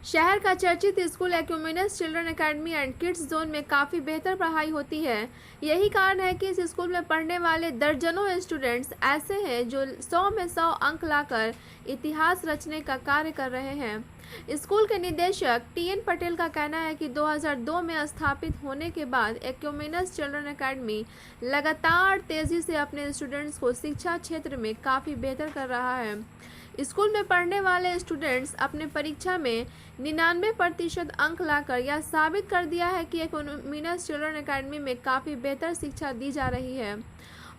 शहर का चर्चित school Acumenous children academy and kids zone में काफ़ी बेहतर पढ़ाई होती है। यही कारण है कि इस स्कूल में पढ़ने वाले दर्जनों स्टूडेंट्स ऐसे हैं जो 100 में 100 अंक लाकर इतिहास रचने का कार्य कर रहे हैं। स्कूल के निदेशक टीएन पटेल का कहना है कि 2002 में स्थापित होने के बाद एक्यूमेनस चिल्ड्रन एकेडमी लगातार तेज़ी से अपने स्टूडेंट्स को शिक्षा क्षेत्र में काफ़ी बेहतर कर रहा है। स्कूल में पढ़ने वाले स्टूडेंट्स अपने परीक्षा में 99% अंक लाकर यह साबित कर दिया है कि एक्यूमेनस चिल्ड्रन एकेडमी में काफ़ी बेहतर शिक्षा दी जा रही है।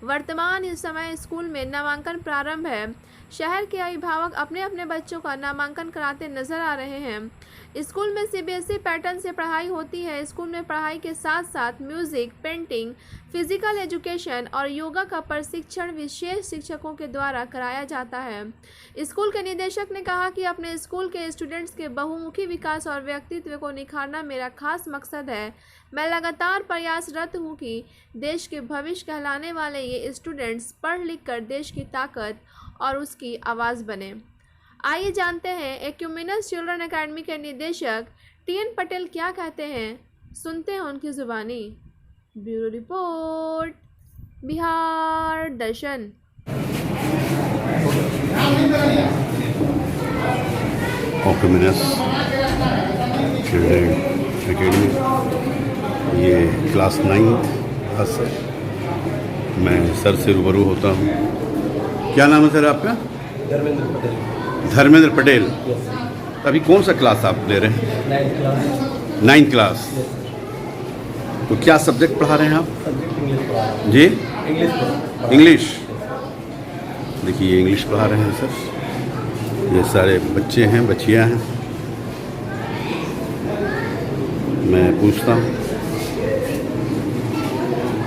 वर्तमान इस समय स्कूल में नामांकन प्रारंभ है। शहर के अभिभावक अपने अपने बच्चों का नामांकन कराते नजर आ रहे हैं। स्कूल में सीबीएसई पैटर्न से पढ़ाई होती है। स्कूल में पढ़ाई के साथ साथ म्यूजिक, पेंटिंग, फिजिकल एजुकेशन और योगा का प्रशिक्षण विशेष शिक्षकों के द्वारा कराया जाता है। स्कूल के निदेशक ने कहा कि अपने स्कूल के स्टूडेंट्स के बहुमुखी विकास और व्यक्तित्व को निखारना मेरा खास मकसद है। मैं लगातार प्रयासरत हूँ कि देश के भविष्य कहलाने वाले ये स्टूडेंट्स पढ़ लिख कर देश की ताकत और उसकी आवाज़ बने। आइए जानते हैं एक्यूमेनस चिल्ड्रन एकेडमी के निदेशक टीएन पटेल क्या कहते हैं, सुनते हैं उनकी ज़ुबानी। ब्यूरो रिपोर्ट, बिहार दर्शन। एक्यूमेनस चिल्ड्रन एकेडमी, ये क्लास 9 क्लास है। मैं सर से रूबरू होता हूँ। क्या नाम है सर आपका? धर्मेंद्र पटेल। धर्मेंद्र पटेल। अभी कौन सा क्लास आप ले रहे हैं? 9th class. तो क्या सब्जेक्ट पढ़ा रहे हैं आप? सब्जेक्ट इंग्लिश पढ़ा रहे हैं। जी, इंग्लिश। देखिए ये इंग्लिश पढ़ा रहे हैं सर। ये सारे बच्चे हैं, बच्चियां हैं। मैं पूछता हूँ,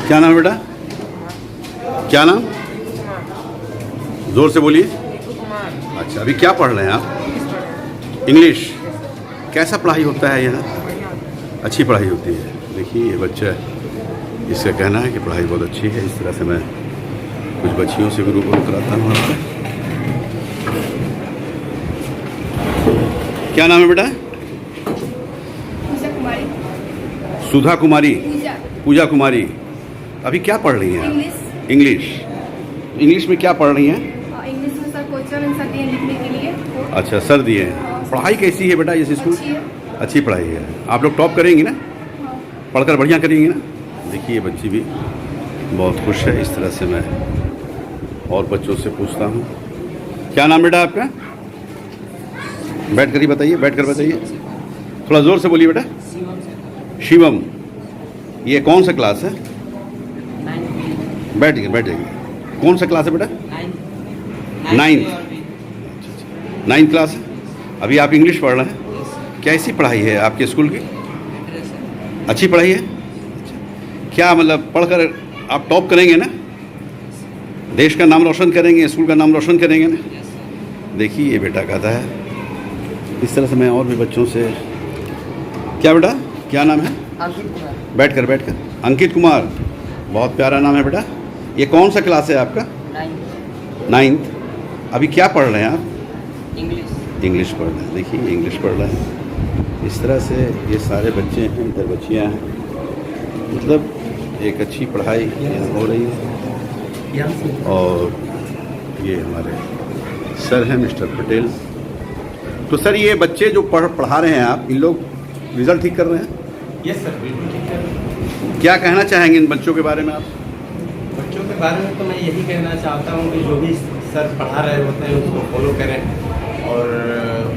क्या नाम है बेटा? क्या नाम? जोर से बोलिए। अच्छा, अभी क्या पढ़ रहे हैं आप? इंग्लिश। कैसा पढ़ाई होता है यहाँ? अच्छी पढ़ाई होती है। देखिए ये बच्चा, इसका कहना है कि पढ़ाई बहुत अच्छी है। इस तरह से मैं कुछ बच्चियों से भी रूबरू कराता हूँ आपको। क्या नाम है बेटा? सुधा कुमारी। पूजा कुमारी। अभी क्या पढ़ रही हैं आप? इंग्लिश में क्या पढ़ रही हैं? इंग्लिश में सर क्वेश्चन आंसर दिए लिखने के लिए। अच्छा, सर दिए हैं। पढ़ाई कैसी है बेटा इस स्कूल? अच्छी पढ़ाई है। आप लोग टॉप करेंगी ना? पढ़कर बढ़िया करेंगी ना? देखिए बच्ची भी बहुत खुश है। इस तरह से मैं और बच्चों से पूछता हूँ, क्या नाम बेटा आपका? बैठ कर ही बताइए, बैठ कर बताइए। थोड़ा ज़ोर से बोलिए बेटा। शिवम। ये कौन सा क्लास है? बैठ जाइए। कौन सा क्लास है बेटा? 9th क्लास है। अभी आप इंग्लिश पढ़ रहे हैं। कैसी पढ़ाई है आपके स्कूल की? अच्छी पढ़ाई है। क्या मतलब पढ़कर आप टॉप करेंगे ना? देश का नाम रोशन करेंगे, स्कूल का नाम रोशन करेंगे ना? देखिए ये बेटा कहता है। इस तरह से मैं और भी बच्चों से, क्या बेटा क्या नाम है? बैठ कर। अंकित कुमार। बहुत प्यारा नाम है बेटा। ये कौन सा क्लास है आपका? 9th। अभी क्या पढ़ रहे हैं आप? इंग्लिश पढ़ रहे हैं। देखिए इंग्लिश पढ़ रहे हैं। इस तरह से ये सारे बच्चे हैं, इधर बच्चियाँ हैं। मतलब एक अच्छी पढ़ाई यहाँ हो रही है। और ये हमारे सर हैं मिस्टर पटेल। तो सर ये बच्चे जो पढ़ा रहे हैं आप, इन लोग रिजल्ट ठीक कर रहे हैं? यस सर, बिल्कुल ठीक है। क्या कहना चाहेंगे इन बच्चों के बारे में आप? बच्चों के बारे में तो मैं यही कहना चाहता हूँ कि जो भी सर पढ़ा रहे होते हैं उसको फॉलो करें और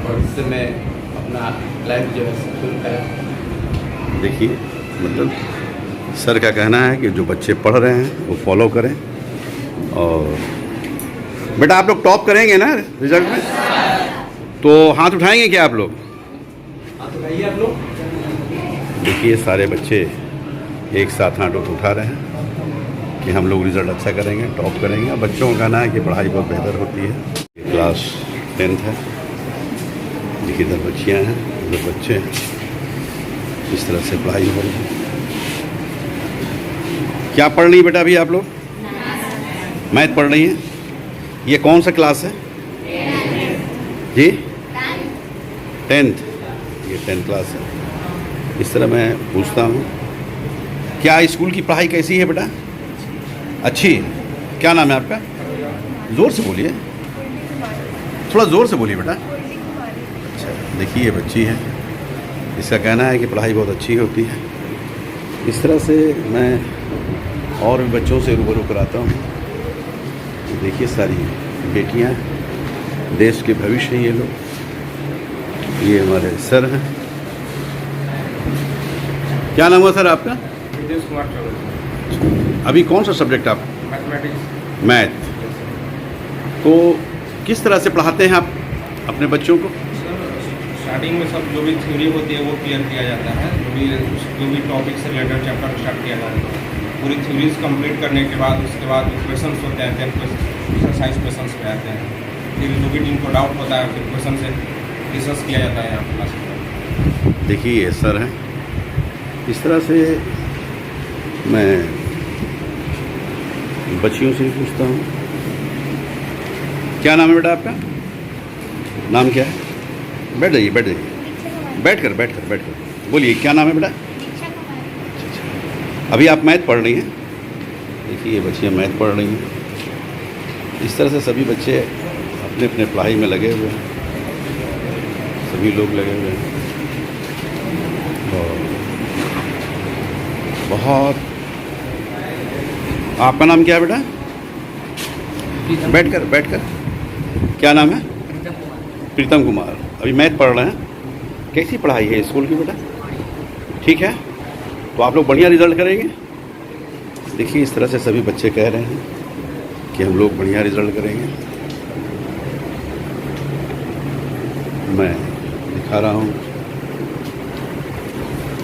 भविष्य में अपना लाइफ जो है सिक्योर करें। देखिए मतलब सर का कहना है कि जो बच्चे पढ़ रहे हैं वो फॉलो करें। और बेटा आप लोग टॉप करेंगे ना रिजल्ट में? तो हाथ उठाएंगे क्या आप लोग? हाँ तो आइए आप लोग। देखिए सारे बच्चे एक साथ हाथ उठा रहे हैं कि हम लोग रिज़ल्ट अच्छा करेंगे, टॉप करेंगे। और बच्चों का कहना है कि पढ़ाई बहुत बेहतर होती है। क्लास 10th है। देखिए इधर बच्चियाँ हैं, उधर बच्चे हैं। इस तरह से पढ़ाई हो रही है। क्या पढ़ रही है बेटा अभी आप लोग? मैथ पढ़ रही हैं। ये कौन सा क्लास है जी? 10th। ये 10th क्लास है। इस तरह मैं पूछता हूँ, क्या स्कूल की पढ़ाई कैसी है बेटा? अच्छी है। क्या नाम है आपका? ज़ोर से बोलिए, थोड़ा ज़ोर से बोलिए बेटा। अच्छा, देखिए ये बच्ची है, इसका कहना है कि पढ़ाई बहुत अच्छी होती है। इस तरह से मैं और भी बच्चों से रूबरू कराता हूँ। देखिए सारी बेटियाँ, देश के भविष्य हैं ये लोग। ये हमारे सर हैं। क्या नाम हुआ सर आपका? विदेश कुमार चौधरी, अभी कौन सा सब्जेक्ट आप? मैथमेटिक्स। मैथ। तो किस तरह से पढ़ाते हैं आप अपने बच्चों को? स्टार्टिंग में सब जो भी थ्योरी होती है वो क्लियर किया जाता है, जो भी टॉपिक से रिलेटेड चैप्टर स्टार्ट किया जाता है। पूरी थ्योरीज कंप्लीट करने के बाद उसके बाद क्वेश्चंस होते हैं, फिर एक्सरसाइज क्वेश्चंस पे आते हैं। फिर जो भी जिनको डाउट होता है फिर क्वेश्चन से डिस्कस किया जाता है यहाँ क्लास में। देखिए ये सर हैं। इस तरह से मैं बच्चियों से भी पूछता हूँ। क्या नाम है बेटा आपका? नाम क्या है? बैठ जाइए, बैठ जाइए, बैठ कर बोलिए, क्या नाम है बेटा? अच्छा, अभी आप मैथ पढ़ रही हैं। देखिए ये बच्चियाँ मैथ पढ़ रही हैं। इस तरह से सभी बच्चे अपने अपने पढ़ाई में लगे हुए हैं, सभी लोग लगे हुए हैं। और बहुत, आपका नाम क्या है बेटा? बैठ कर क्या नाम है? प्रीतम कुमार। अभी मैथ पढ़ रहे हैं। कैसी पढ़ाई है स्कूल की बेटा? ठीक है, तो आप लोग बढ़िया रिजल्ट करेंगे। देखिए इस तरह से सभी बच्चे कह रहे हैं कि हम लोग बढ़िया रिजल्ट करेंगे। मैं दिखा रहा हूँ।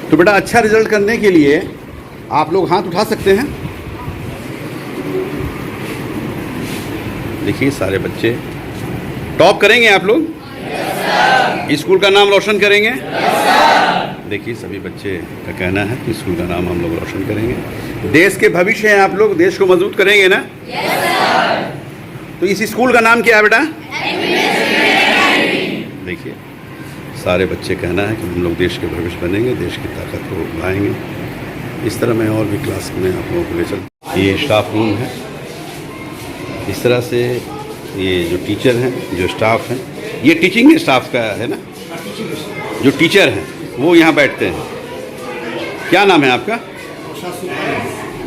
तो बेटा अच्छा रिजल्ट करने के लिए आप लोग हाथ उठा सकते हैं। देखिए सारे बच्चे टॉप करेंगे। आप लोग स्कूल का नाम रोशन करेंगे। देखिए सभी बच्चे का कहना है कि स्कूल का नाम हम लोग रोशन करेंगे। देश के भविष्य हैं आप लोग, देश को मजबूत करेंगे ना? तो इस स्कूल का नाम क्या है बेटा? देखिए सारे बच्चे कहना है कि हम लोग देश के भविष्य बनेंगे, देश की ताकत को बढ़ाएंगे। इस तरह मैं और भी क्लास में आप लोगों को ले चलता। ये स्टाफ रूम है। इस तरह से ये जो टीचर हैं, जो स्टाफ हैं, ये टीचिंग स्टाफ का है ना? जो टीचर हैं वो यहाँ बैठते हैं। क्या नाम है आपका?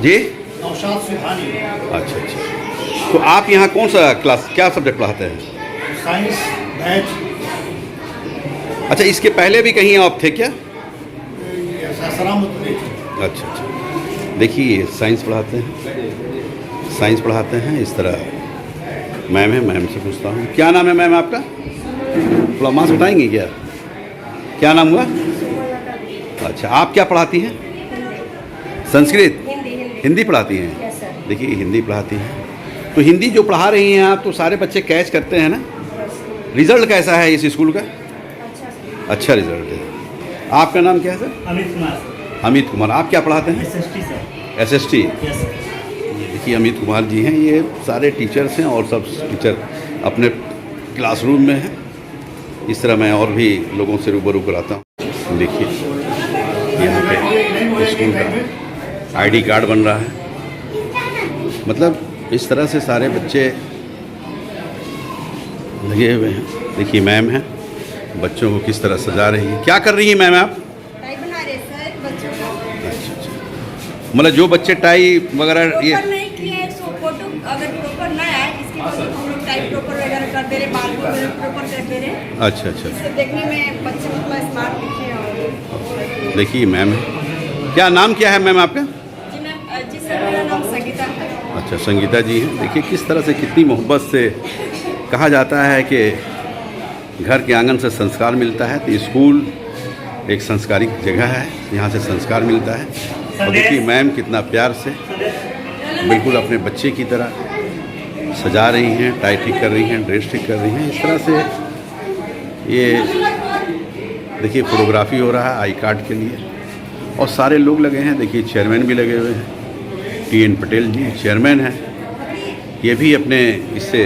जी? अच्छा, तो आप यहाँ कौन सा क्लास, क्या सब्जेक्ट पढ़ाते हैं? Science, math. अच्छा, इसके पहले भी कहीं आप थे क्या? अच्छा, देखिए ये साइंस पढ़ाते हैं। इस तरह मैम है, मैम से पूछता हूँ। क्या नाम है मैम आपका? थोड़ा मास्क हटाएंगे क्या? क्या नाम हुआ? अच्छा, आप क्या पढ़ाती हैं? संस्कृत, हिंदी पढ़ाती हैं। देखिए हिंदी पढ़ाती हैं। तो हिंदी जो पढ़ा रही हैं आप, तो सारे बच्चे कैच करते हैं ना? रिजल्ट कैसा है इस स्कूल का? अच्छा रिजल्ट है। आपका नाम क्या है सर? अमित कुमार। आप क्या पढ़ाते हैं? SST। देखिए अमित कुमार जी हैं। ये सारे टीचर्स हैं और सब टीचर अपने क्लासरूम में हैं। इस तरह मैं और भी लोगों से रूबरू कराता हूँ। देखिए यहाँ पे स्कूल का ID कार्ड बन रहा है। मतलब इस तरह से सारे बच्चे लगे हुए हैं। देखिए मैम है, बच्चों को किस तरह सजा रही है। क्या कर रही हैं मैम आप? टाई बना रहे सर बच्चों का। अच्छा, मतलब जो बच्चे टाई वगैरह ये नहीं किए सो फोटो अगर प्रॉपर ना आए इसके बाद हम लोग टाई प्रॉपर वगैरह कर दे रहे, बाल को प्रॉपर कर दे रहे। अच्छा, इससे देखने में बच्चे थोड़ा स्मार्ट दिखे। और देखिए मैम है। क्या नाम क्या है मैम आपका? जी सर, मेरा नाम संगीता है। अच्छा, संगीता जी हैं। देखिए किस तरह से, कितनी मोहब्बत से कहा जाता है कि घर के आंगन से संस्कार मिलता है। तो स्कूल एक संस्कारिक जगह है, यहाँ से संस्कार मिलता है। और देखिए मैम कितना प्यार से बिल्कुल अपने बच्चे की तरह सजा रही हैं, टाई ठीक कर रही हैं, ड्रेस ठीक कर रही हैं। इस तरह से ये देखिए फोटोग्राफी हो रहा है आई कार्ड के लिए। और सारे लोग लगे हैं। देखिए चेयरमैन भी लगे हुए हैं। TN पटेल जी चेयरमैन हैं। ये भी अपने इससे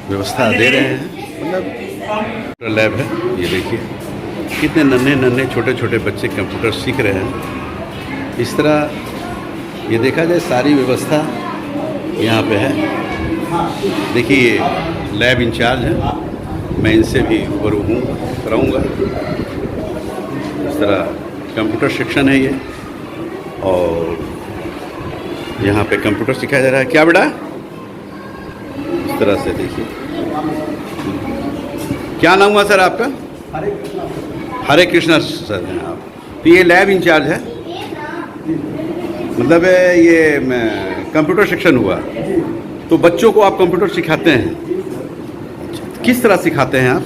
व्यवस्था दे रहे हैं। मतलब लैब है। ये देखिए कितने नन्हे नन्हे छोटे छोटे बच्चे कंप्यूटर सीख रहे हैं। इस तरह ये देखा जाए सारी व्यवस्था यहाँ पे है। देखिए ये लैब इंचार्ज है, मैं इनसे भी रूबरू हूँ, कराऊँगा। इस तरह कंप्यूटर शिक्षण है ये, और यहाँ पे कंप्यूटर सिखाया जा रहा है। क्या बेटा? इस तरह से देखिए। क्या नाम हुआ सर आपका? हरे कृष्णा सर हैं आप। तो ये लैब इंचार्ज है, मतलब ये कंप्यूटर शिक्षण हुआ। तो बच्चों को आप कंप्यूटर सिखाते हैं, किस तरह सिखाते हैं आप?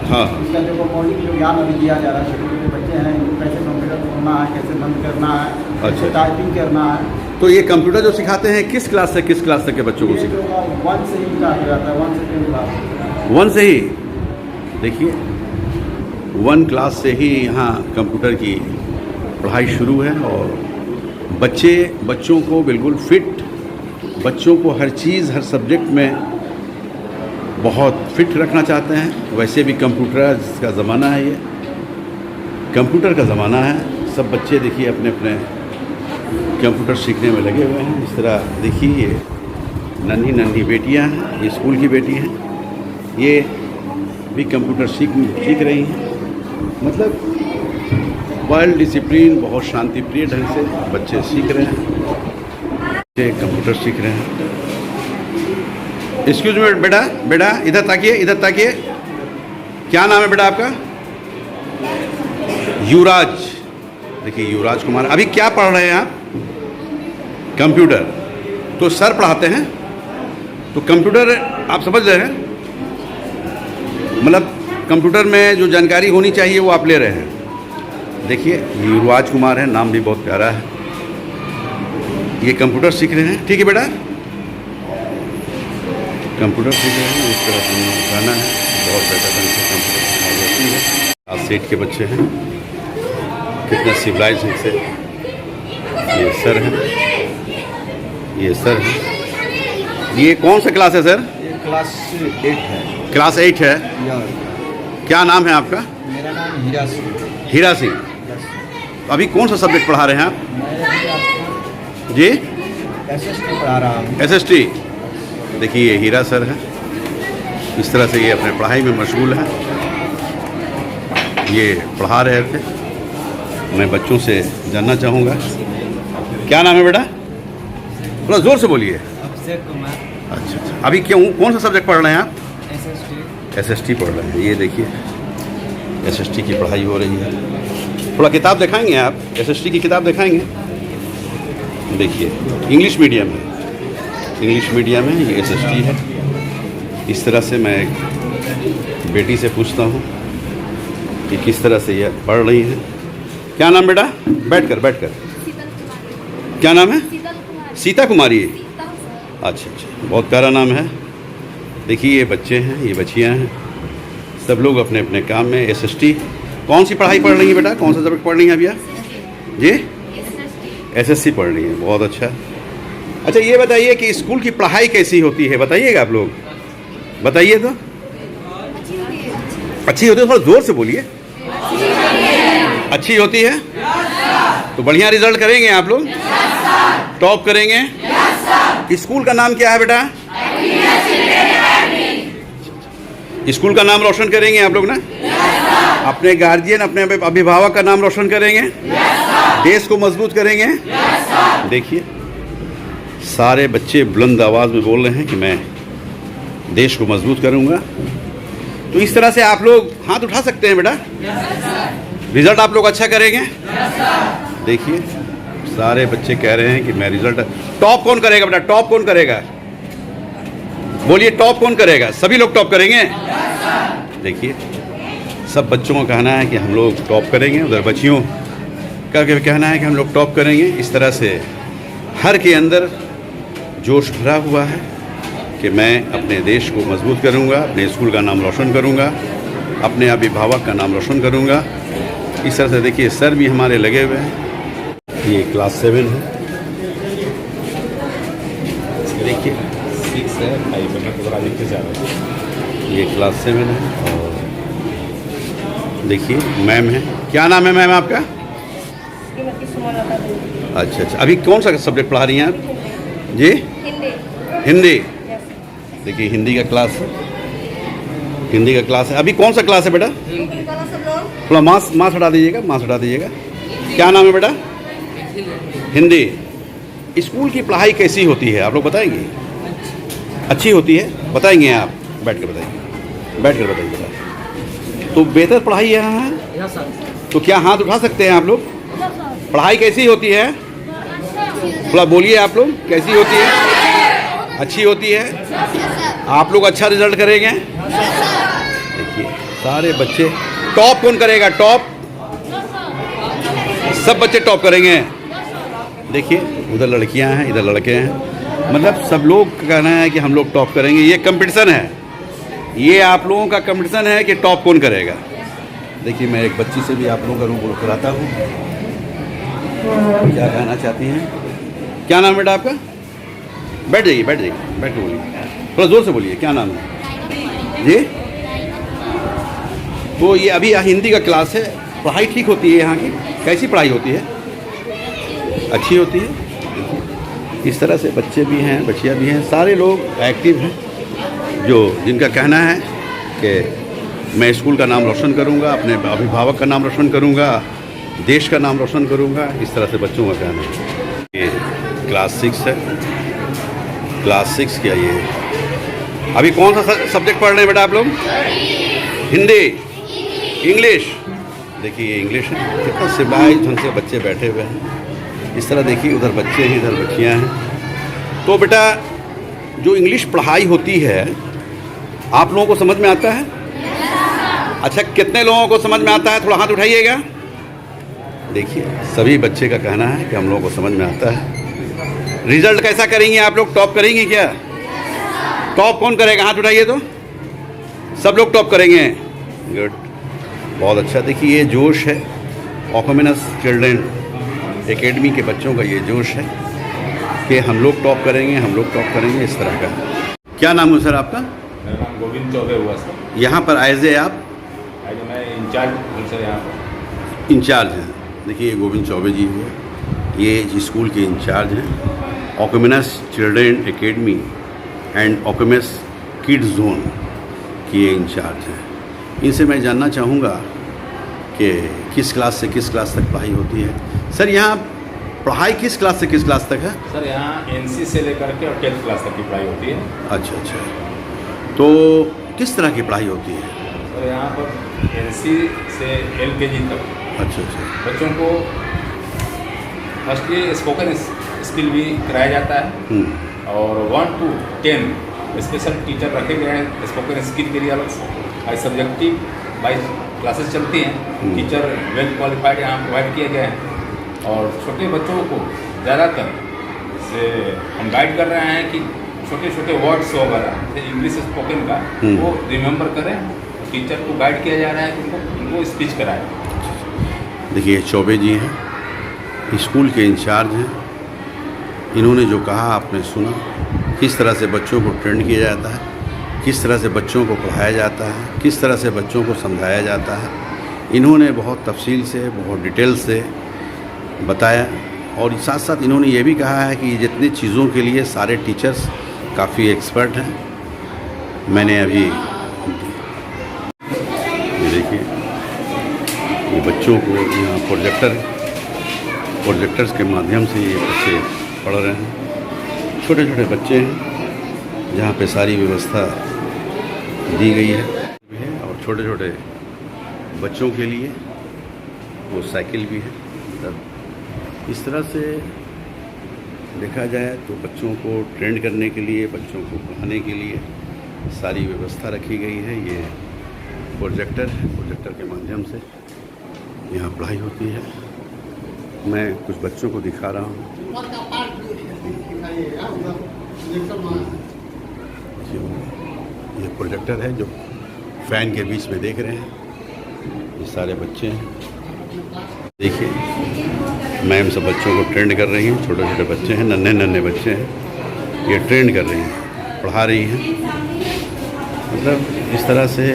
हाँ, इसका जो कोडिंग जो ज्ञान अभी दिया जा रहा है, छोटे छोटे बच्चे हैं, इनको कैसे कंप्यूटर खोलना है, कैसे बंद करना है, कैसे टाइपिंग करना है। तो ये कंप्यूटर जो सिखाते हैं किस क्लास से किस क्लास तक के बच्चों को सिखाते हैं? 1 से ही स्टार्ट हो जाता है, 1 से 10 क्लास। 1 से ही। देखिए 1 क्लास से ही यहाँ कंप्यूटर की पढ़ाई शुरू है, और बच्चों को बिल्कुल फिट, बच्चों को हर चीज़ हर सब्जेक्ट में बहुत फिट रखना चाहते हैं। वैसे भी कंप्यूटर का ज़माना है, ये कंप्यूटर का ज़माना है। सब बच्चे देखिए अपने अपने कंप्यूटर सीखने में लगे हुए हैं। इस तरह देखिए ये नन्ही नन्ही बेटियां हैं, ये स्कूल की बेटी हैं, ये भी कंप्यूटर सीख रही हैं। मतलब वेल डिसिप्लिन, बहुत शांतिप्रिय ढंग से बच्चे सीख रहे हैं, ये कंप्यूटर सीख रहे हैं। एक्सक्यूज मी बेटा, बेटा इधर ताकिए, इधर ताकिए। क्या नाम है बेटा आपका? युवराज। देखिए युवराज कुमार। अभी क्या पढ़ रहे हैं आप? कंप्यूटर। तो सर पढ़ाते हैं, तो कंप्यूटर आप समझ रहे हैं, मतलब कंप्यूटर में जो जानकारी होनी चाहिए वो आप ले रहे हैं। देखिए युवराज कुमार है, नाम भी बहुत प्यारा है। ये कंप्यूटर सीख रहे हैं, ठीक है बेटा? कंप्यूटर सीख रहे हैं, इस तरह से बताना है। बहुत बेहतर ढंग से कंप्यूटर सिखाई जाती है। आज सेट के बच्चे हैं, कितना सिविलाइज है से। ये सर है, ये सर है। ये कौन सा क्लास है सर? ये क्लास 8 है। क्लास 8 है। क्या नाम है आपका? मेरा नाम हीरा सिंह। हीरा सिंह। तो अभी कौन सा सब्जेक्ट पढ़ा रहे हैं आप? जी SST पढ़ा रहा हूँ। SST। देखिए ये हीरा सर है, इस तरह से ये अपने पढ़ाई में मशगूल है। ये पढ़ा रहे थे। मैं बच्चों से जानना चाहूँगा, क्या नाम है बेटा? थोड़ा ज़ोर से बोलिए। अभिषेक कुमार। अच्छा अच्छा। अभी क्यों, कौन सा सब्जेक्ट पढ़ रहे हैं आप? SST। SST पढ़ रहे हैं। ये देखिए SST की पढ़ाई हो रही है। थोड़ा किताब दिखाएंगे आप? SST की किताब दिखाएंगे? देखिए इंग्लिश मीडियम है, इंग्लिश मीडियम है, ये SST है। इस तरह से मैं बेटी से पूछता हूँ कि किस तरह से ये पढ़ रही हैं। क्या नाम बेटा? बैठकर बैठकर। क्या नाम है? सीता कुमारी। अच्छा अच्छा, बहुत प्यारा नाम है। देखिए ये बच्चे हैं, ये बच्चियाँ हैं, सब लोग अपने अपने काम में। SST कौन सी पढ़ाई पढ़ रही है बेटा? कौन सा सब्जेक्ट पढ़ रही हैं अभी आप? जी SST पढ़ रही हैं, बहुत अच्छा। अच्छा ये बताइए कि स्कूल की पढ़ाई कैसी होती है, बताइएगा आप लोग, बताइए तो। अच्छी होती है, थोड़ा ज़ोर से बोलिए। अच्छी होती है तो बढ़िया रिजल्ट करेंगे आप लोग? टॉप करेंगे? स्कूल का नाम क्या है बेटा? स्कूल का नाम रोशन करेंगे आप लोग ना? अपने गार्जियन, अपने अभिभावक का नाम रोशन करेंगे? देश को मजबूत करेंगे? देखिए सारे बच्चे बुलंद आवाज़ में बोल रहे हैं कि मैं देश को मजबूत करूंगा। तो इस तरह से आप लोग हाथ उठा सकते हैं बेटा। रिजल्ट आप लोग अच्छा करेंगे? देखिए सारे बच्चे कह रहे हैं कि मैं रिजल्ट। टॉप कौन करेगा बेटा? टॉप कौन करेगा? बोलिए टॉप कौन करेगा? सभी लोग टॉप करेंगे? देखिए सब बच्चों का कहना है कि हम लोग टॉप करेंगे, उधर बच्चियों का कहना है कि हम लोग टॉप करेंगे। इस तरह से हर के अंदर जोश भरा हुआ है कि मैं अपने देश को मजबूत करूंगा, अपने स्कूल का नाम रोशन करूंगा, अपने अभिभावक का नाम रोशन करूंगा। इस तरह से देखिए सर भी हमारे लगे हुए हैं। ये क्लास 7 है। देखिए 6 है, 5 है, मैं तो राजीव के जा रहा हूँ। ये क्लास 7 है। और देखिए मैम है, क्या नाम है मैम आपका? अच्छा अच्छा, अभी कौन सा सब्जेक्ट पढ़ा रही हैं आप जी? हिंदी। देखिए हिंदी का क्लास है, हिंदी का क्लास है। अभी कौन सा क्लास है बेटा? थोड़ा मास्क हटा दीजिएगा, मास्क हटा दीजिएगा। क्या नाम है बेटा? हिंदी। स्कूल की पढ़ाई कैसी होती है आप लोग बताएंगे? अच्छी होती है, बताएंगे आप? बैठ कर बताइए, बैठ कर बताइए बेटा। तो बेहतर पढ़ाई यहाँ है? तो क्या हाथ उठा सकते हैं आप लोग? पढ़ाई कैसी होती है? थोड़ा बोलिए आप लोग, कैसी होती है? अच्छी होती है। आप लोग अच्छा रिजल्ट करेंगे? देखिए सारे बच्चे, टॉप कौन करेगा? टॉप सब बच्चे टॉप करेंगे। देखिए उधर लड़कियां हैं, इधर लड़के हैं, मतलब सब लोग का कहना है कि हम लोग टॉप करेंगे। ये कंपटीशन है, ये आप लोगों का कंपटीशन है कि टॉप कौन करेगा। देखिए मैं एक बच्ची से भी आप लोगों का रूबरू कराता हूँ, क्या कहना चाहती हैं? क्या नाम है बेटा आपका? बैठ जाइए, बैठ जाइए, बैठ के बोलिए, थोड़ा ज़ोर से बोलिए, क्या नाम है जी? तो ये अभी हिंदी का क्लास है। पढ़ाई ठीक होती है यहाँ की? कैसी पढ़ाई होती है? अच्छी होती है। इस तरह से बच्चे भी हैं, बच्चियाँ भी हैं, सारे लोग एक्टिव हैं, जो जिनका कहना है कि मैं स्कूल का नाम रोशन करूँगा, अपने अभिभावक का नाम रोशन करूँगा, देश का नाम रोशन करूँगा। इस तरह से बच्चों का कहना है। ये क्लास 6 है, क्लास 6 क्या ये? अभी कौन सा सब्जेक्ट पढ़ रहे हैं बेटा आप लोग? हिंदी, इंग्लिश। देखिए ये इंग्लिश है। कितना सिपाही ढंग से बच्चे बैठे हुए हैं। इस तरह देखिए उधर बच्चे हैं, इधर बच्चियाँ हैं। तो बेटा जो इंग्लिश पढ़ाई होती है आप लोगों को समझ में आता है? अच्छा, कितने लोगों को समझ में आता है? थोड़ा हाथ उठाइएगा। देखिए सभी बच्चे का कहना है कि हम लोगों को समझ में आता है। रिजल्ट कैसा करेंगे आप लोग? टॉप करेंगे क्या? टॉप कौन करेगा? हाथ उठाइए तो। सब लोग टॉप करेंगे। गुड, बहुत अच्छा। देखिए ये जोश है ओकोमेनस चिल्ड्रन एकेडमी के बच्चों का, ये जोश है कि हम लोग टॉप करेंगे, हम लोग टॉप करेंगे, इस तरह का। क्या नाम है सर आपका? मेरा नाम गोविंद चौबे हुआ सर। यहाँ पर एज ए आप? आज मैं इंचार्ज हूँ सर, यहाँ पर इंचार्ज हैं। देखिए ये गोविंद चौबे जी हुए, ये स्कूल के इंचार्ज हैं। Acumenous children academy and Acumenous kids zone की ये इंचार्ज हैं। इनसे मैं जानना चाहूँगा कि किस क्लास से किस क्लास तक पढ़ाई होती है। सर यहाँ पढ़ाई किस क्लास से किस क्लास तक है? सर यहाँ NC से लेकर के और 10th क्लास तक की पढ़ाई होती है। अच्छा अच्छा, तो किस तरह की पढ़ाई होती है? सर यहाँ पर NC से LKG तक अच्छा अच्छा, बच्चों को फर्स्टली स्पोकन स्किल भी कराया जाता है और 1 to 10 स्पेशल टीचर रखे गए हैं स्पोकन स्किल के लिए अलग से। सब्जेक्टिव वाइज क्लासेस चलती हैं, टीचर वेल क्वालिफाइड यहाँ प्रोवाइड किए गए हैं और छोटे बच्चों को ज़्यादातर से हम गाइड कर रहे हैं कि छोटे छोटे वर्ड्स वगैरह जैसे इंग्लिश स्पोकन का वो रिमेंबर करें। टीचर को गाइड किया जा रहा है कि उनको स्पीच कराएं। देखिए चौबे जी हैं, स्कूल के इंचार्ज हैं। इन्होंने जो कहा आपने सुना, किस तरह से बच्चों को ट्रेन किया जाता है, किस तरह से बच्चों को पढ़ाया जाता है, किस तरह से बच्चों को समझाया जाता है। इन्होंने बहुत तफसील से, बहुत डिटेल से बताया और साथ साथ इन्होंने ये भी कहा है कि जितनी चीज़ों के लिए सारे टीचर्स काफ़ी एक्सपर्ट हैं। मैंने अभी ये देखिए ये बच्चों को यहाँ प्रोजेक्टर्स के माध्यम से ये बच्चे पढ़ रहे हैं। छोटे छोटे बच्चे हैं जहाँ पे सारी व्यवस्था दी गई है और छोटे छोटे बच्चों के लिए वो साइकिल भी है। तब इस तरह से देखा जाए तो बच्चों को ट्रेंड करने के लिए, बच्चों को पढ़ाने के लिए सारी व्यवस्था रखी गई है। ये प्रोजेक्टर है, प्रोजेक्टर के माध्यम से यहाँ पढ़ाई होती है। मैं कुछ बच्चों को दिखा रहा हूँ। ये प्रोजेक्टर है जो फैन के बीच में देख रहे हैं, ये सारे बच्चे हैं। देखिए मैम सब बच्चों को ट्रेंड कर रही हैं। छोटे छोटे बच्चे हैं, नन्हे नन्हे बच्चे हैं, ये ट्रेंड कर रही हैं। पढ़ा रही हैं, मतलब इस तरह से।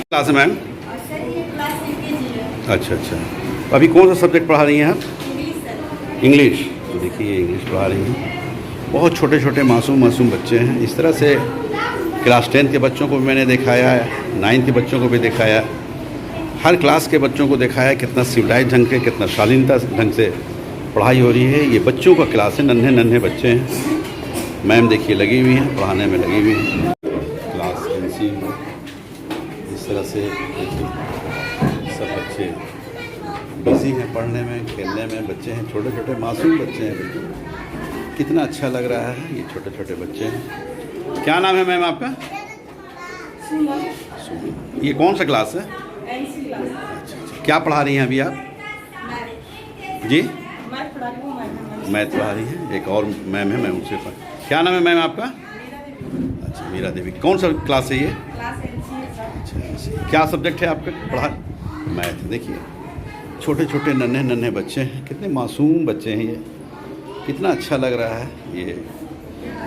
क्लास है मैम? सर ये क्लास LKG है। अच्छा अच्छा, तो अभी कौन सा सब्जेक्ट पढ़ा रही हैं आप? English sir. इंग्लिश। देखिए इंग्लिश पढ़ा रही हैं, बहुत छोटे छोटे मासूम बच्चे हैं। इस तरह से क्लास 10 के बच्चों को भी मैंने दिखाया है, 9 के बच्चों को भी दिखाया, हर क्लास के बच्चों को दिखाया कितना सिविलाइज ढंग से, कितना शालीनता ढंग से पढ़ाई हो रही है। ये बच्चों का क्लास है, नन्हे नन्हे बच्चे हैं। मैम देखिए लगी हुई हैं, पढ़ाने में लगी हुई हैं। क्लास NC इस तरह से सब बच्चे बिजी हैं पढ़ने में, खेलने में। बच्चे हैं, छोटे छोटे मासूम बच्चे हैं, बिल्कुल कितना अच्छा लग रहा है। ये छोटे छोटे बच्चे हैं। क्या नाम है मैम आपका? सुमन। ये कौन सा क्लास है? NC class. अच्छा, क्या पढ़ा रही हैं अभी आप? जी मैथ पढ़ा रही हूँ। मैथ पढ़ा रही हैं। एक और मैम है, मैं उनसे क्या नाम है मैम आपका? अच्छा, मीरा देवी। कौन सा क्लास है ये? क्लास NC है सर। अच्छा, क्या सब्जेक्ट है आपका पढ़ा? मैथ। देखिए छोटे छोटे नन्हे नन्हे बच्चे हैं, कितने मासूम बच्चे हैं। ये कितना अच्छा लग रहा है। ये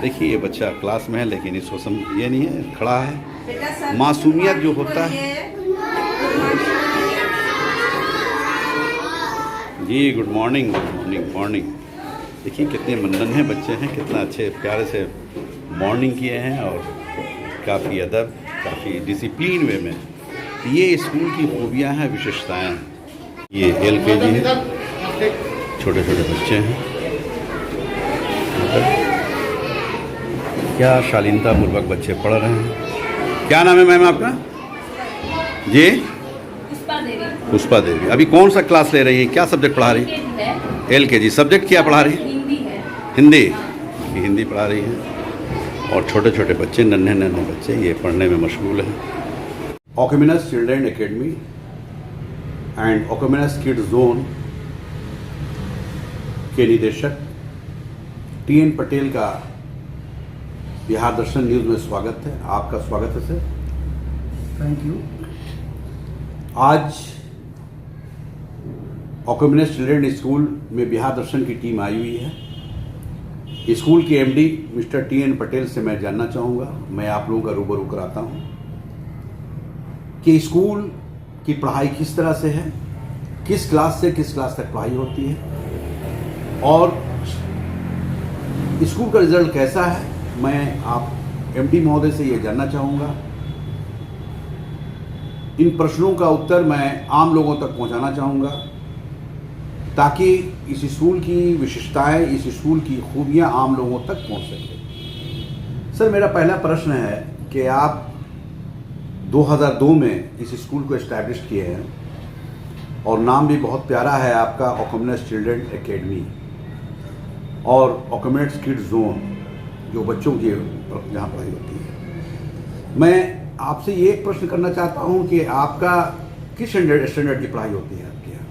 देखिए ये बच्चा क्लास में है, लेकिन इसको ये नहीं है, खड़ा है। बेटा सर मासूमियत जो होता है। जी गुड मॉर्निंग, मॉर्निंग। देखिए कितने नन्हे बच्चे हैं, कितना अच्छे प्यारे से मॉर्निंग किए हैं और काफ़ी अदब, काफ़ी डिसिप्लिन वे में। ये स्कूल की खूबियाँ हैं, विशेषताएँ हैं। ये LKG है, छोटे छोटे बच्चे हैं। क्या शालीनता पूर्वक बच्चे पढ़ रहे हैं। क्या नाम है मैम आपका? जी पुष्पा देवी। अभी कौन सा क्लास ले रही है, क्या सब्जेक्ट पढ़ा रही है? LKG। सब्जेक्ट क्या पढ़ा रही है? हिंदी। हिंदी पढ़ा रही है। और छोटे छोटे बच्चे, नन्हे नन्हे बच्चे, ये पढ़ने में मशगूल हैं। Acumenous children academy and Acumenous kids zone के निदेशक TN पटेल का बिहार दर्शन न्यूज़ में स्वागत है। आपका स्वागत है सर। Thank you. आज ओकेमिनस चिल्ड्रेन स्कूल में बिहार दर्शन की टीम आई हुई है। स्कूल के MD मिस्टर TN पटेल से मैं जानना चाहूँगा, मैं आप लोगों का रूबरू कराता हूँ कि स्कूल की पढ़ाई किस तरह से है, किस क्लास से किस क्लास तक पढ़ाई होती है और स्कूल का रिजल्ट कैसा है। मैं आप MD महोदय से ये जानना चाहूँगा। इन प्रश्नों का उत्तर मैं आम लोगों तक पहुँचाना चाहूँगा ताकि इस स्कूल की विशेषताएं, इस स्कूल की खूबियाँ आम लोगों तक पहुँच सकें। सर मेरा पहला प्रश्न है कि आप 2002 में इस स्कूल को इस्टेब्लिश किए हैं और नाम भी बहुत प्यारा है आपका, ओकेमिनस चिल्ड्रेन एकेडमी और ओकेमिनस किड्स जोन, जो बच्चों की जहाँ पढ़ाई होती है। मैं आपसे ये एक प्रश्न करना चाहता हूँ कि आपका किस स्टैंडर्ड की पढ़ाई होती है आपके यहाँ?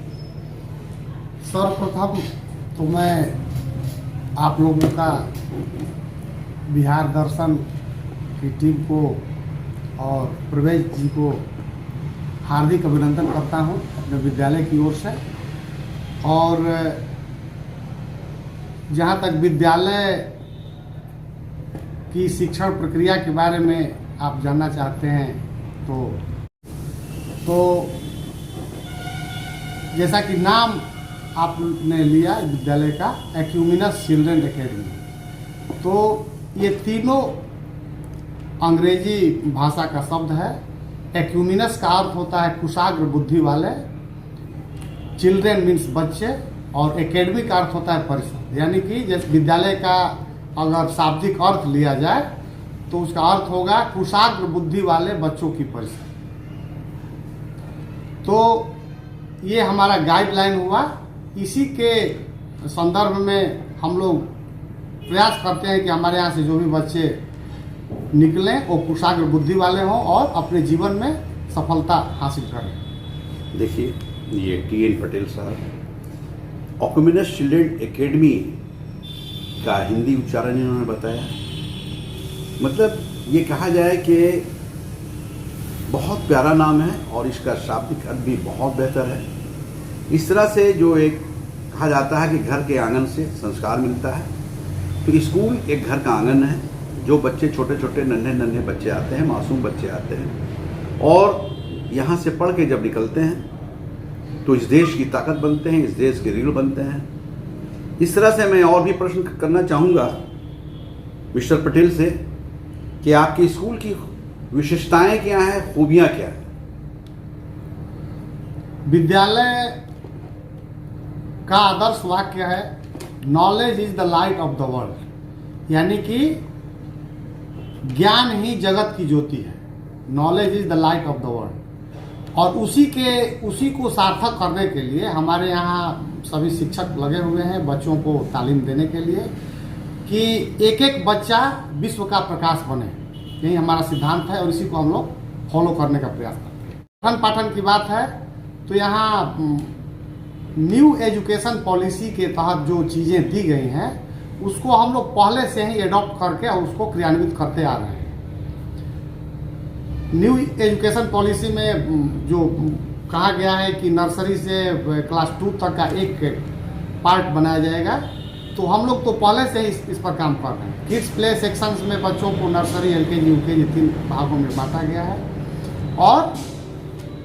सर्वप्रथम तो मैं आप लोगों का बिहार दर्शन की टीम को और प्रवेश जी को हार्दिक अभिनंदन करता हूं अपने विद्यालय की ओर से। और जहां तक विद्यालय की शिक्षण प्रक्रिया के बारे में आप जानना चाहते हैं तो जैसा कि नाम आपने लिया विद्यालय का एक्यूमिनस चिल्ड्रेन एकेडमी, तो ये तीनों अंग्रेजी भाषा का शब्द है। एक्यूमिनस का अर्थ होता है कुशाग्र बुद्धि वाले, चिल्ड्रेन मीन्स बच्चे, और एकेडमी का अर्थ होता है परिषद। यानी कि जैसे विद्यालय का अगर शाब्दिक अर्थ लिया जाए तो उसका अर्थ होगा कुशाग्र बुद्धि वाले बच्चों की परिषद। तो ये हमारा गाइडलाइन हुआ। इसी के संदर्भ में हम लोग प्रयास करते हैं कि हमारे यहाँ से जो भी बच्चे निकलें वो कुशाग्र बुद्धि वाले हों और अपने जीवन में सफलता हासिल करें। देखिए ये TN पटेल साहब, ओकेमिनस चिल्ड्रेन एकेडमी का हिंदी उच्चारण इन्होंने बताया। मतलब ये कहा जाए कि बहुत प्यारा नाम है और इसका शाब्दिक अर्थ भी बहुत बेहतर है। इस तरह से जो एक कहा जाता है कि घर के आंगन से संस्कार मिलता है, तो स्कूल एक घर का आंगन है, जो बच्चे छोटे छोटे नन्हे नन्हे बच्चे आते हैं, मासूम बच्चे आते हैं और यहाँ से पढ़ के जब निकलते हैं तो इस देश की ताकत बनते हैं, इस देश के रीढ़ बनते हैं। इस तरह से मैं और भी प्रश्न करना चाहूँगा मिस्टर पटेल से कि आपके स्कूल की विशेषताएं क्या हैं, खूबियाँ क्या हैं? विद्यालय का आदर्श वाक्य है, knowledge is the light of the world, यानी कि ज्ञान ही जगत की ज्योति है। Knowledge is the light of the world. और उसी को सार्थक करने के लिए हमारे यहाँ सभी शिक्षक लगे हुए हैं बच्चों को तालीम देने के लिए कि एक एक बच्चा विश्व का प्रकाश बने। यही हमारा सिद्धांत है और इसी को हम लोग फॉलो करने का प्रयास करते हैं। पठन पाठन की बात है तो यहाँ न्यू एजुकेशन पॉलिसी के तहत जो चीज़ें दी गई हैं उसको हम लोग पहले से ही एडॉप्ट करके और उसको क्रियान्वित करते आ रहे हैं। न्यू एजुकेशन पॉलिसी में जो कहा गया है कि नर्सरी से क्लास 2 तक का एक पार्ट बनाया जाएगा, तो हम लोग तो पहले से ही इस पर काम कर रहे हैं। किड्स प्ले सेक्शंस में बच्चों को नर्सरी, LKG, UKG 3 भागों में बांटा गया है और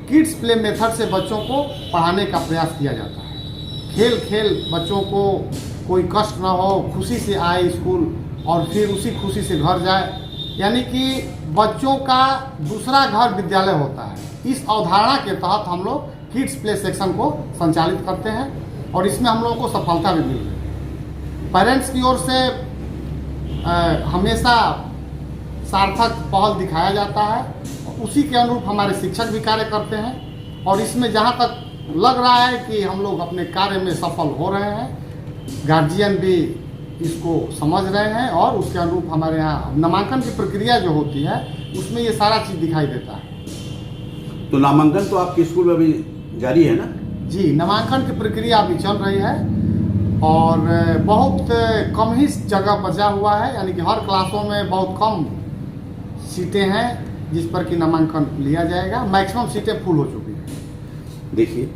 किड्स प्ले मेथड से बच्चों को पढ़ाने का प्रयास किया जाता है। खेल खेल बच्चों को कोई कष्ट ना हो, खुशी से आए स्कूल और फिर उसी खुशी से घर जाए, यानी कि बच्चों का दूसरा घर विद्यालय होता है। इस अवधारणा के तहत हम लोग किड्स प्ले सेक्शन को संचालित करते हैं और इसमें हम लोगों को सफलता भी मिल रही है। पेरेंट्स की ओर से हमेशा सार्थक पहल दिखाया जाता है, उसी के अनुरूप हमारे शिक्षक भी कार्य करते हैं और इसमें जहाँ तक लग रहा है कि हम लोग अपने कार्य में सफल हो रहे हैं, गार्जियन भी इसको समझ रहे हैं और उसके अनुरूप हमारे यहाँ नामांकन की प्रक्रिया जो होती है उसमें ये सारा चीज़ दिखाई देता है। तो नामांकन तो आपके स्कूल में अभी जारी है ना? जी, नामांकन की प्रक्रिया अभी चल रही है और बहुत कम ही जगह बचा हुआ है, यानी कि हर क्लासों में बहुत कम सीटें हैं जिस पर कि नामांकन लिया जाएगा। मैक्सिमम सीटें फुल हो चुकी हैं। देखिए,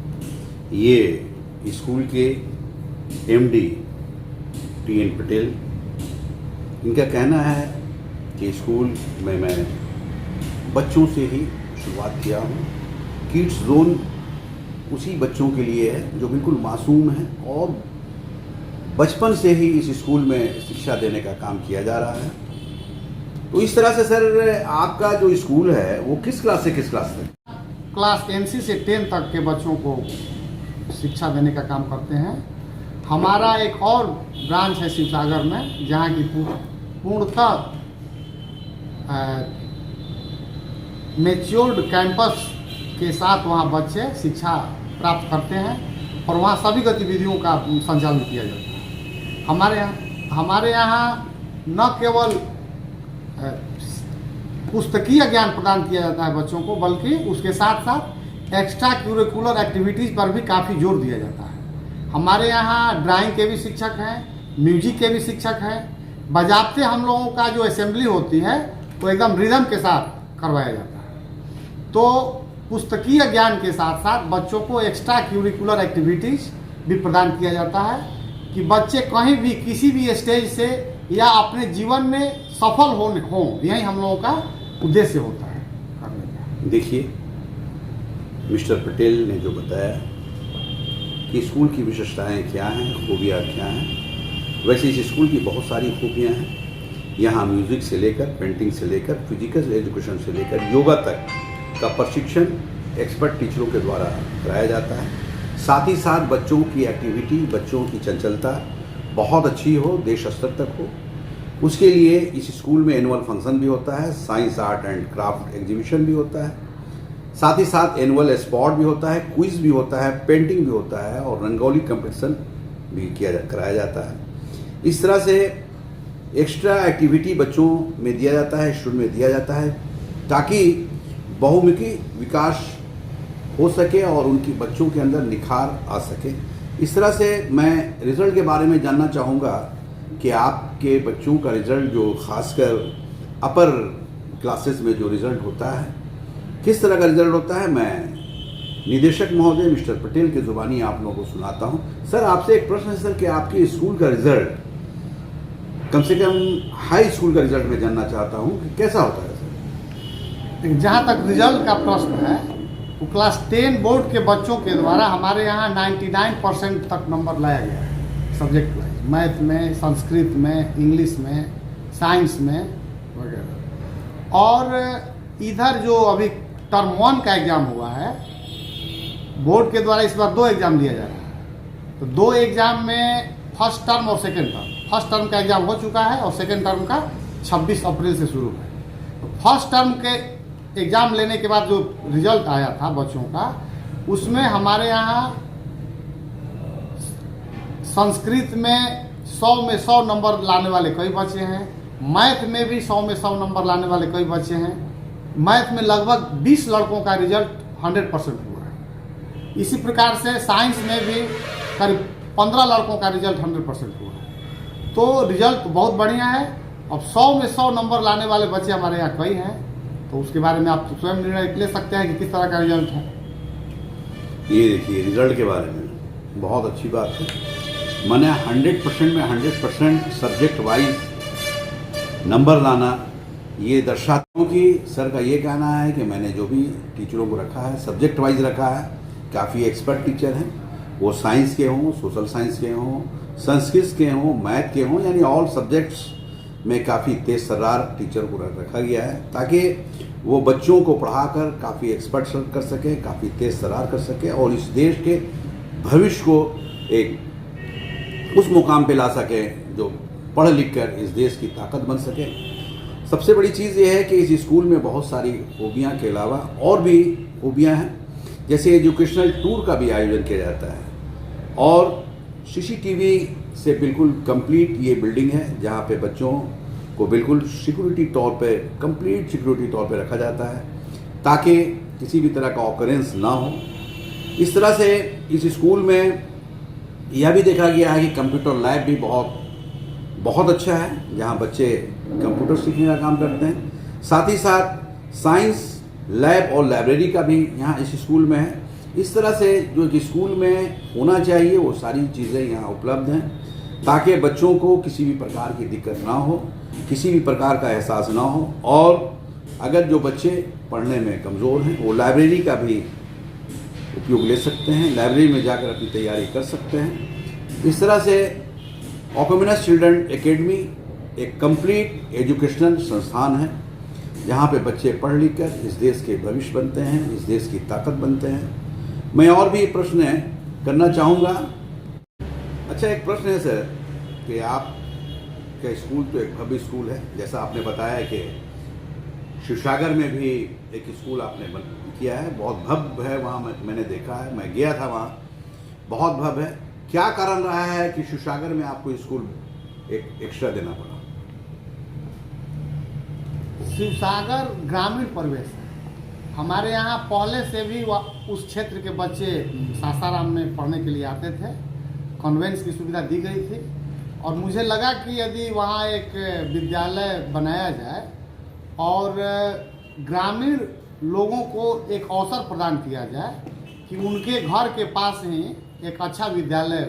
ये स्कूल के MD TN पटेल, इनका कहना है कि स्कूल में मैं बच्चों से ही शुरुआत किया हूँ। किड्स जोन उसी बच्चों के लिए है जो बिल्कुल मासूम हैं और बचपन से ही इस स्कूल में शिक्षा देने का काम किया जा रहा है। तो इस तरह से सर आपका जो स्कूल है वो किस क्लास से किस क्लास तक? क्लास NC से 10 तक के बच्चों को शिक्षा देने का काम करते हैं। हमारा एक और ब्रांच है शिवसागर में जहाँ की पूर्णतः मैच्योर्ड कैंपस के साथ वहाँ बच्चे शिक्षा प्राप्त करते हैं और वहाँ सभी गतिविधियों का संचालन किया जाता है। हमारे यहाँ न केवल पुस्तकीय ज्ञान प्रदान किया जाता है बच्चों को, बल्कि उसके साथ साथ एक्स्ट्रा करिकुलर एक्टिविटीज़ पर भी काफ़ी जोर दिया जाता है। हमारे यहाँ ड्राइंग के भी शिक्षक हैं, म्यूजिक के भी शिक्षक हैं। बजाबते हम लोगों का जो असेंबली होती है वो एकदम रिदम के साथ करवाया जाता है। तो पुस्तकीय ज्ञान के साथ साथ बच्चों को एक्स्ट्रा करिकुलर एक्टिविटीज़ भी प्रदान किया जाता है कि बच्चे कहीं भी किसी भी स्टेज से या अपने जीवन में सफल हों, यही हम लोगों का उद्देश्य होता है करने का। देखिए, मिस्टर पटेल ने जो बताया कि स्कूल की विशेषताएं क्या हैं, खूबियाँ क्या हैं, वैसे इस स्कूल की बहुत सारी खूबियाँ हैं। यहाँ म्यूज़िक से लेकर, पेंटिंग से लेकर, फिजिकल एजुकेशन से लेकर योगा तक का प्रशिक्षण एक्सपर्ट टीचरों के द्वारा कराया जाता है। साथ ही साथ बच्चों की एक्टिविटी, बच्चों की चंचलता बहुत अच्छी हो, देश स्तर तक हो, उसके लिए इस स्कूल में एनुअल फंक्शन भी होता है, science art and craft exhibition भी होता है, साथ ही साथ एनुअल स्पोर्ट भी होता है, क्विज भी होता है, पेंटिंग भी होता है और रंगोली कंपटीशन भी कराया जाता है। इस तरह से एक्स्ट्रा एक्टिविटी बच्चों में दिया जाता है, स्कूल में दिया जाता है, ताकि बहुमुखी विकास हो सके और उनकी बच्चों के अंदर निखार आ सके। इस तरह से मैं रिज़ल्ट के बारे में जानना चाहूँगा कि आपके बच्चों का रिज़ल्ट जो खासकर अपर क्लासेस में जो रिज़ल्ट होता है, किस तरह का रिज़ल्ट होता है, मैं निदेशक महोदय मिस्टर पटेल के ज़ुबानी आप लोगों को सुनाता हूँ। सर, आपसे एक प्रश्न है सर कि आपके स्कूल का रिज़ल्ट कम से कम हाई स्कूल का रिजल्ट मैं जानना चाहता हूँ कि कैसा होता है सर। जहाँ तक रिजल्ट का प्रश्न है, वो क्लास 10 बोर्ड के बच्चों के द्वारा हमारे यहाँ 99% तक नंबर लाया गया है सब्जेक्ट वाइज, मैथ में, संस्कृत में, इंग्लिश में, साइंस में वगैरह। और इधर जो अभी टर्म 1 का एग्ज़ाम हुआ है, बोर्ड के द्वारा इस बार 2 एग्ज़ाम लिया जा रहा है। तो 2 एग्ज़ाम में फर्स्ट टर्म और सेकेंड टर्म, फर्स्ट टर्म का एग्ज़ाम हो चुका है और सेकेंड टर्म का 26 अप्रैल से शुरू है। तो फर्स्ट टर्म के एग्ज़ाम लेने के बाद जो रिजल्ट आया था बच्चों का, उसमें हमारे यहाँ संस्कृत में 100 में 100 नंबर लाने वाले कई बच्चे हैं, मैथ में भी 100 में 100 नंबर लाने वाले कई बच्चे हैं। मैथ में लगभग 20 लड़कों का रिजल्ट 100% हुआ है। इसी प्रकार से साइंस में भी करीब 15 लड़कों का रिजल्ट 100% हुआ है। तो रिजल्ट बहुत बढ़िया है। अब 100 में 100 नंबर लाने वाले बच्चे हमारे यहाँ कई हैं, तो उसके बारे में आप स्वयं निर्णय ले सकते हैं कि किस तरह का रिजल्ट है। ये देखिए रिजल्ट के बारे में बहुत अच्छी बात है। मैंने 100% में 100% सब्जेक्ट वाइज नंबर लाना, ये दर्शाता हूँ कि सर का ये कहना है कि मैंने जो भी टीचरों को रखा है सब्जेक्ट वाइज रखा है, काफ़ी एक्सपर्ट टीचर हैं, वो साइंस के हों, सोशल साइंस के हों, संस्कृत के हों, मैथ के हों, यानी ऑल सब्जेक्ट्स में काफ़ी तेज तर्रार टीचर को रखा गया है ताकि वो बच्चों को पढ़ाकर काफ़ी एक्सपर्ट कर सके, काफ़ी तेज तर्रार कर सके और इस देश के भविष्य को एक उस मुकाम पे ला सके जो पढ़ लिख कर इस देश की ताकत बन सके। सबसे बड़ी चीज़ ये है कि इस स्कूल में बहुत सारी खूबियाँ के अलावा और भी खूबियाँ हैं, जैसे एजुकेशनल टूर का भी आयोजन किया जाता है और सीसीटीवी से बिल्कुल कंप्लीट ये बिल्डिंग है जहाँ पे बच्चों को बिल्कुल सिक्योरिटी तौर पे, कंप्लीट सिक्योरिटी तौर पे रखा जाता है ताकि किसी भी तरह का ऑकरेंस ना हो। इस तरह से इस स्कूल में यह भी देखा गया है कि कंप्यूटर लैब भी बहुत अच्छा है जहाँ बच्चे कंप्यूटर सीखने का काम करते हैं। साथ ही साथ साइंस लैब और लाइब्रेरी का भी यहाँ इस स्कूल में है। इस तरह से जो स्कूल में होना चाहिए वो सारी चीज़ें यहाँ उपलब्ध हैं ताकि बच्चों को किसी भी प्रकार की दिक्कत ना हो, किसी भी प्रकार का एहसास ना हो। और अगर जो बच्चे पढ़ने में कमज़ोर हैं वो लाइब्रेरी का भी उपयोग ले सकते हैं, लाइब्रेरी में जाकर अपनी तैयारी कर सकते हैं। इस तरह से ऑक्यूमेनस चिल्ड्रन एकेडमी एक कंप्लीट एजुकेशनल संस्थान है जहाँ पे बच्चे पढ़ लिख कर इस देश के भविष्य बनते हैं, इस देश की ताकत बनते हैं। मैं और भी प्रश्न करना चाहूँगा। अच्छा, एक प्रश्न है सर कि आपका स्कूल तो एक भव्य स्कूल है, जैसा आपने बताया कि शिवसागर में भी एक स्कूल आपने किया है, बहुत भव्य है, वहाँ मैंने देखा है, मैं गया था वहाँ, बहुत भव्य है। क्या कारण रहा है कि शिवसागर में आपको स्कूल एक एक्स्ट्रा देना पड़ा? शिवसागर ग्रामीण परिवेश है। हमारे यहाँ पहले से भी उस क्षेत्र के बच्चे सासाराम में पढ़ने के लिए आते थे, कॉन्वेंट्स की सुविधा दी गई थी और मुझे लगा कि यदि वहाँ एक विद्यालय बनाया जाए और ग्रामीण लोगों को एक अवसर प्रदान किया जाए कि उनके घर के पास ही एक अच्छा विद्यालय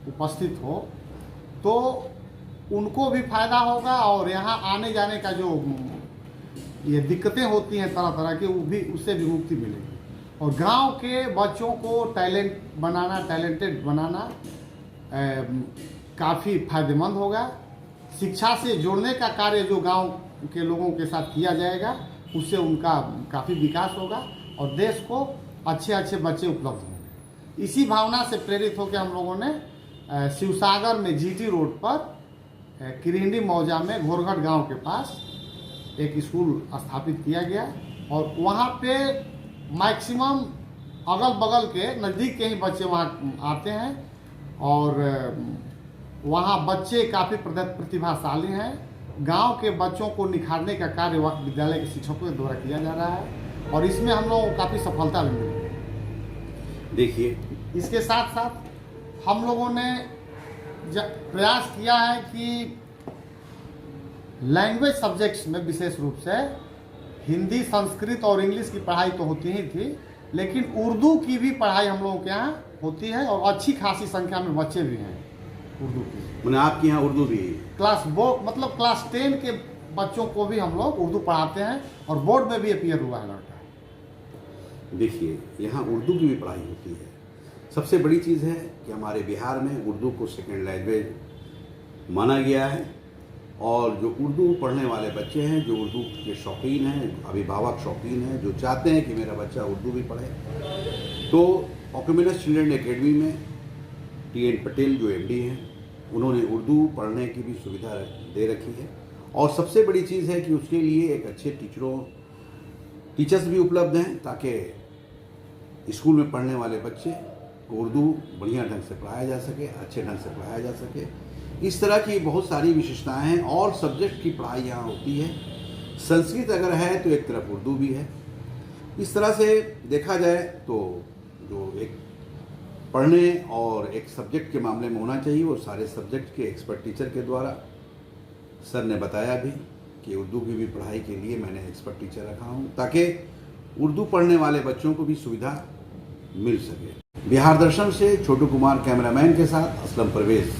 उपस्थित हो तो उनको भी फायदा होगा और यहाँ आने जाने का जो ये दिक्कतें होती हैं तरह तरह की, वो भी उससे भी मुक्ति मिलेगी और गांव के बच्चों को टैलेंटेड बनाना काफ़ी फायदेमंद होगा। शिक्षा से जोड़ने का कार्य जो गांव के लोगों के साथ किया जाएगा उससे उनका काफ़ी विकास होगा और देश को अच्छे अच्छे बच्चे उपलब्ध होंगे। इसी भावना से प्रेरित होकर हम लोगों ने शिवसागर में जीटी रोड पर किरिंडी मौजा में घोरघट गांव के पास एक स्कूल स्थापित किया गया और वहाँ पे मैक्सिमम अगल बगल के नज़दीक के ही बच्चे वहाँ आते हैं और वहाँ बच्चे काफ़ी प्रतिभाशाली हैं। गांव के बच्चों को निखारने का कार्य विद्यालय के शिक्षकों के द्वारा किया जा रहा है और इसमें हम लोगों को काफ़ी सफलता भी मिली है। देखिए, इसके साथ साथ हम लोगों ने प्रयास किया है कि लैंग्वेज सब्जेक्ट्स में विशेष रूप से हिंदी, संस्कृत और इंग्लिश की पढ़ाई तो होती ही थी, लेकिन उर्दू की भी पढ़ाई हम लोगों के यहाँ होती है और अच्छी खासी संख्या में बच्चे भी हैं उर्दू की। मैंने आपके यहाँ उर्दू भी क्लास बोर्ड मतलब क्लास 10 के बच्चों को भी हम लोग उर्दू पढ़ाते हैं और बोर्ड में भी अपीयर हुआ है लड़का। देखिए, यहाँ उर्दू की भी पढ़ाई होती है। सबसे बड़ी चीज़ है कि हमारे बिहार में उर्दू को सेकेंड लैंग्वेज माना गया है और जो उर्दू पढ़ने वाले बच्चे हैं, जो उर्दू के शौकीन हैं, अभिभावक शौकीन हैं, जो चाहते हैं कि मेरा बच्चा उर्दू भी पढ़े, तो ऑक्यूमेनस चिल्ड्रन एकेडमी में TN पटेल जो MD हैं, उन्होंने उर्दू पढ़ने की भी सुविधा दे रखी है। और सबसे बड़ी चीज़ है कि उसके लिए एक अच्छे टीचर्स भी उपलब्ध हैं ताकि स्कूल में पढ़ने वाले बच्चे उर्दू बढ़िया ढंग से पढ़ाया जा सके, अच्छे ढंग से पढ़ाया जा सके। इस तरह की बहुत सारी विशेषताएं हैं और सब्जेक्ट की पढ़ाई यहाँ होती है। संस्कृत अगर है तो एक तरफ उर्दू भी है। इस तरह से देखा जाए तो जो एक पढ़ने और एक सब्जेक्ट के मामले में होना चाहिए वो सारे सब्जेक्ट के एक्सपर्ट टीचर के द्वारा सर ने बताया भी कि उर्दू की भी पढ़ाई के लिए मैंने एक्सपर्ट टीचर रखा हूँ ताकि उर्दू पढ़ने वाले बच्चों को भी सुविधा मिल सके। बिहार दर्शन से छोटू कुमार कैमरामैन के साथ असलम परवेज।